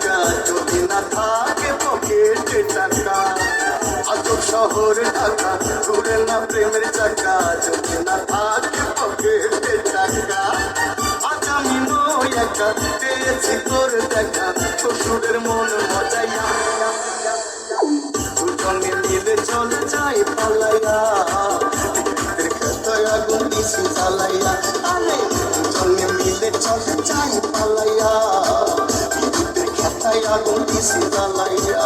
টাকা যদি না থাকে পকেটে টাকা আজব শহর ঢাকা ঘুরে না প্রেমের চাকা যদি না থাকে পকেটে টাকা আজ আমি নই একা পেয়েছি তোর দেখা শ্বশুরের মন মজাইয়া দুজনে মিলে চলে যাই পালাইয়া খেতায় আগুন দিছি জ্বালাইয়া আরে দুজনে মিলে চলে যাই পালাইয়া খেতায় আগুন দিছি জ্বালাইয়া